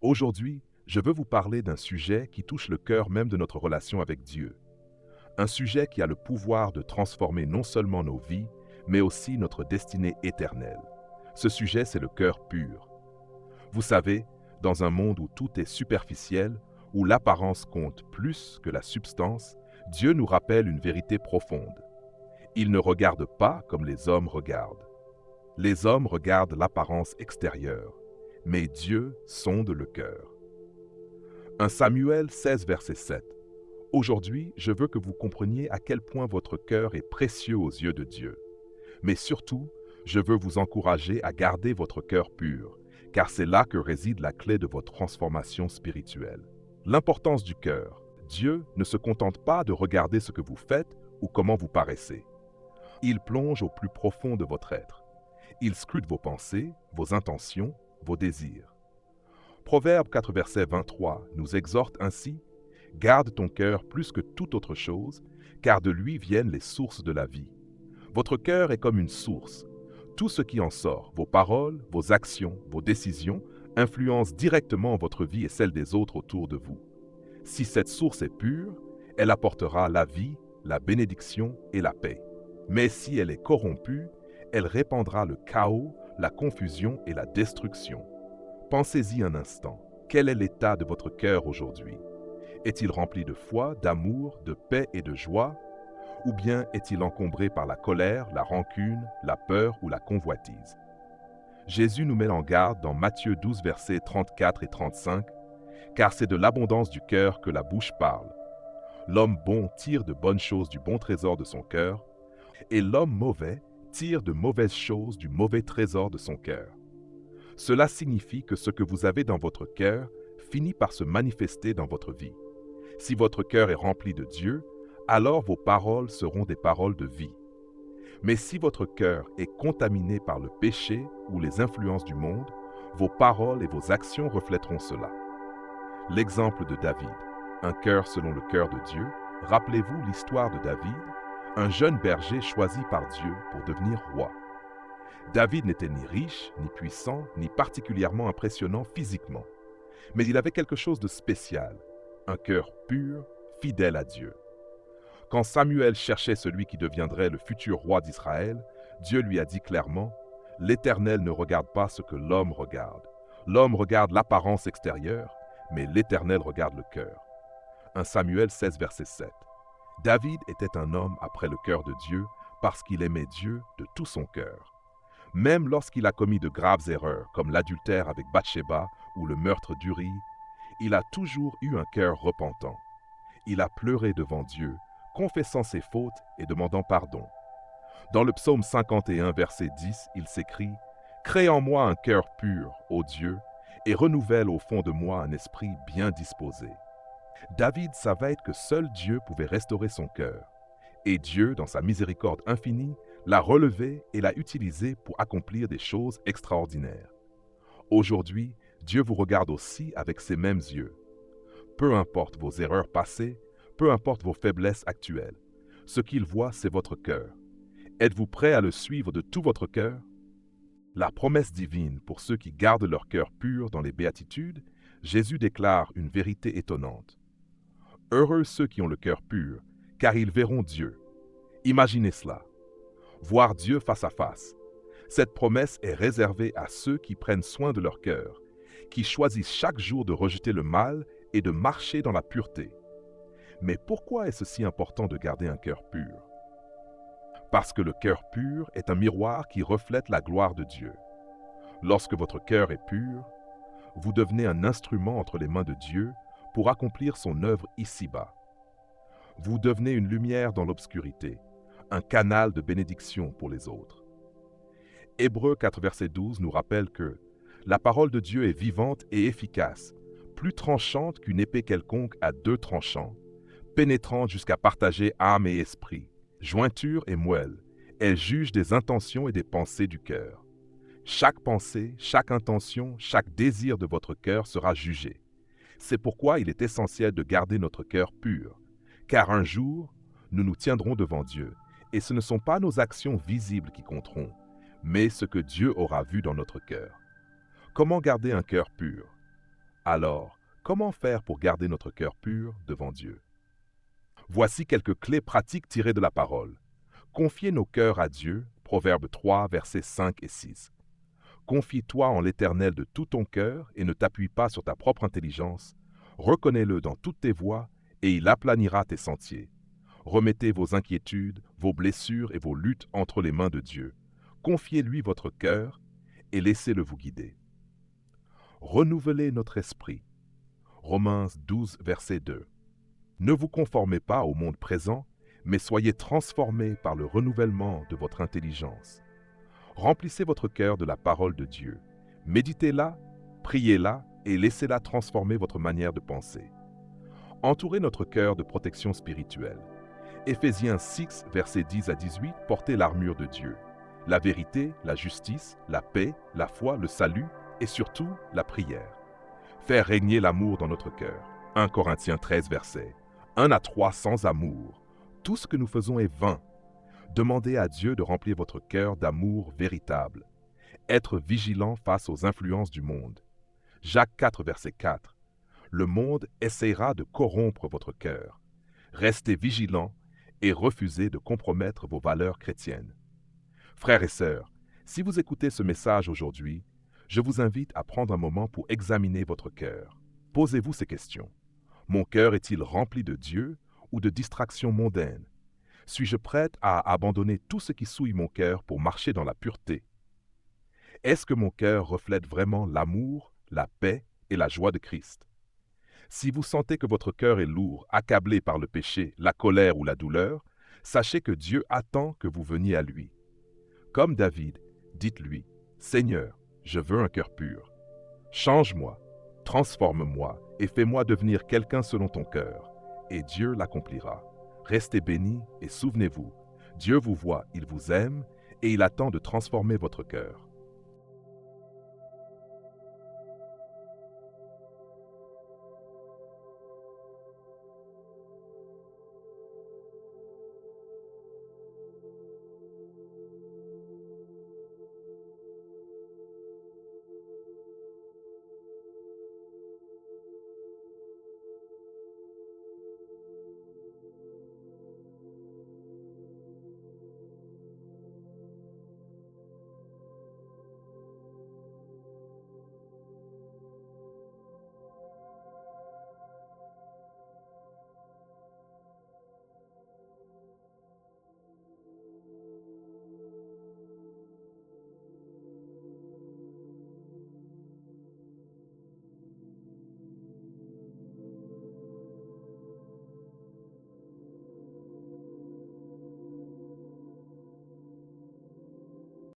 Aujourd'hui, je veux vous parler d'un sujet qui touche le cœur même de notre relation avec Dieu. Un sujet qui a le pouvoir de transformer non seulement nos vies, mais aussi notre destinée éternelle. Ce sujet, c'est le cœur pur. Vous savez, dans un monde où tout est superficiel, où l'apparence compte plus que la substance, Dieu nous rappelle une vérité profonde. Il ne regarde pas comme les hommes regardent. Les hommes regardent l'apparence extérieure, mais Dieu sonde le cœur. 1 Samuel 16, verset 7. Aujourd'hui, je veux que vous compreniez à quel point votre cœur est précieux aux yeux de Dieu. Mais surtout, je veux vous encourager à garder votre cœur pur, car c'est là que réside la clé de votre transformation spirituelle. L'importance du cœur. Dieu ne se contente pas de regarder ce que vous faites ou comment vous paraissez. Il plonge au plus profond de votre être. Il scrute vos pensées, vos intentions, vos désirs. Proverbe 4, verset 23 nous exhorte ainsi: « Garde ton cœur plus que toute autre chose, car de lui viennent les sources de la vie. » Votre cœur est comme une source. Tout ce qui en sort, vos paroles, vos actions, vos décisions, influencent directement votre vie et celle des autres autour de vous. Si cette source est pure, elle apportera la vie, la bénédiction et la paix. Mais si elle est corrompue, elle répandra le chaos, la confusion et la destruction. Pensez-y un instant. Quel est l'état de votre cœur aujourd'hui? Est-il rempli de foi, d'amour, de paix et de joie? Ou bien est-il encombré par la colère, la rancune, la peur ou la convoitise? Jésus nous met en garde dans Matthieu 12, versets 34 et 35, « Car c'est de l'abondance du cœur que la bouche parle. L'homme bon tire de bonnes choses du bon trésor de son cœur, et l'homme mauvais tire de mauvaises choses du mauvais trésor de son cœur. » Cela signifie que ce que vous avez dans votre cœur finit par se manifester dans votre vie. Si votre cœur est rempli de Dieu, alors vos paroles seront des paroles de vie. Mais si votre cœur est contaminé par le péché ou les influences du monde, vos paroles et vos actions reflèteront cela. L'exemple de David, un cœur selon le cœur de Dieu. Rappelez-vous l'histoire de David, un jeune berger choisi par Dieu pour devenir roi. David n'était ni riche, ni puissant, ni particulièrement impressionnant physiquement. Mais il avait quelque chose de spécial, un cœur pur, fidèle à Dieu. Quand Samuel cherchait celui qui deviendrait le futur roi d'Israël, Dieu lui a dit clairement: « L'Éternel ne regarde pas ce que l'homme regarde. L'homme regarde l'apparence extérieure, mais l'Éternel regarde le cœur. » 1 Samuel 16, verset 7. David était un homme après le cœur de Dieu parce qu'il aimait Dieu de tout son cœur. Même lorsqu'il a commis de graves erreurs, comme l'adultère avec Bathsheba ou le meurtre d'Uri, il a toujours eu un cœur repentant. Il a pleuré devant Dieu, confessant ses fautes et demandant pardon. Dans le psaume 51, verset 10, il s'écrit: « Crée en moi un cœur pur, ô Dieu, et renouvelle au fond de moi un esprit bien disposé. » David savait que seul Dieu pouvait restaurer son cœur, et Dieu, dans sa miséricorde infinie, l'a relevé et l'a utilisé pour accomplir des choses extraordinaires. Aujourd'hui, Dieu vous regarde aussi avec ses mêmes yeux. Peu importe vos erreurs passées, peu importe vos faiblesses actuelles, ce qu'il voit, c'est votre cœur. Êtes-vous prêt à le suivre de tout votre cœur? La promesse divine pour ceux qui gardent leur cœur pur dans les béatitudes, Jésus déclare une vérité étonnante. « Heureux ceux qui ont le cœur pur, car ils verront Dieu. » Imaginez cela. Voir Dieu face à face. Cette promesse est réservée à ceux qui prennent soin de leur cœur, qui choisissent chaque jour de rejeter le mal et de marcher dans la pureté. Mais pourquoi est-ce si important de garder un cœur pur? Parce que le cœur pur est un miroir qui reflète la gloire de Dieu. Lorsque votre cœur est pur, vous devenez un instrument entre les mains de Dieu pour accomplir son œuvre ici-bas. Vous devenez une lumière dans l'obscurité, un canal de bénédiction pour les autres. Hébreux 4, verset 12 nous rappelle que la parole de Dieu est vivante et efficace, plus tranchante qu'une épée quelconque à deux tranchants, pénétrante jusqu'à partager âme et esprit, jointure et moelle. Elle juge des intentions et des pensées du cœur. Chaque pensée, chaque intention, chaque désir de votre cœur sera jugé. C'est pourquoi il est essentiel de garder notre cœur pur, car un jour, nous nous tiendrons devant Dieu, et ce ne sont pas nos actions visibles qui compteront, mais ce que Dieu aura vu dans notre cœur. Comment garder un cœur pur? Alors, comment faire pour garder notre cœur pur devant Dieu? Voici quelques clés pratiques tirées de la parole. Confiez nos cœurs à Dieu, Proverbe 3, versets 5 et 6. Confie-toi en l'Éternel de tout ton cœur et ne t'appuie pas sur ta propre intelligence. Reconnais-le dans toutes tes voies et il aplanira tes sentiers. Remettez vos inquiétudes, vos blessures et vos luttes entre les mains de Dieu. Confiez-lui votre cœur et laissez-le vous guider. Renouvelez notre esprit. Romains 12, verset 2. Ne vous conformez pas au monde présent, mais soyez transformés par le renouvellement de votre intelligence. Remplissez votre cœur de la parole de Dieu. Méditez-la, priez-la et laissez-la transformer votre manière de penser. Entourez notre cœur de protection spirituelle. Éphésiens 6, versets 10 à 18, portez l'armure de Dieu. La vérité, la justice, la paix, la foi, le salut et surtout la prière. Faire régner l'amour dans notre cœur. 1 Corinthiens 13, verset 1 à 3 sans amour. Tout ce que nous faisons est vain. Demandez à Dieu de remplir votre cœur d'amour véritable. Être vigilant face aux influences du monde. Jacques 4, verset 4. Le monde essaiera de corrompre votre cœur. Restez vigilants et refusez de compromettre vos valeurs chrétiennes. Frères et sœurs, si vous écoutez ce message aujourd'hui, je vous invite à prendre un moment pour examiner votre cœur. Posez-vous ces questions. Mon cœur est-il rempli de Dieu ou de distractions mondaines? Suis-je prête à abandonner tout ce qui souille mon cœur pour marcher dans la pureté? Est-ce que mon cœur reflète vraiment l'amour, la paix et la joie de Christ? Si vous sentez que votre cœur est lourd, accablé par le péché, la colère ou la douleur, sachez que Dieu attend que vous veniez à lui. Comme David, dites-lui, « Seigneur, je veux un cœur pur. Change-moi, transforme-moi et fais-moi devenir quelqu'un selon ton cœur. » Et Dieu l'accomplira. Restez bénis et souvenez-vous, Dieu vous voit, il vous aime et il attend de transformer votre cœur.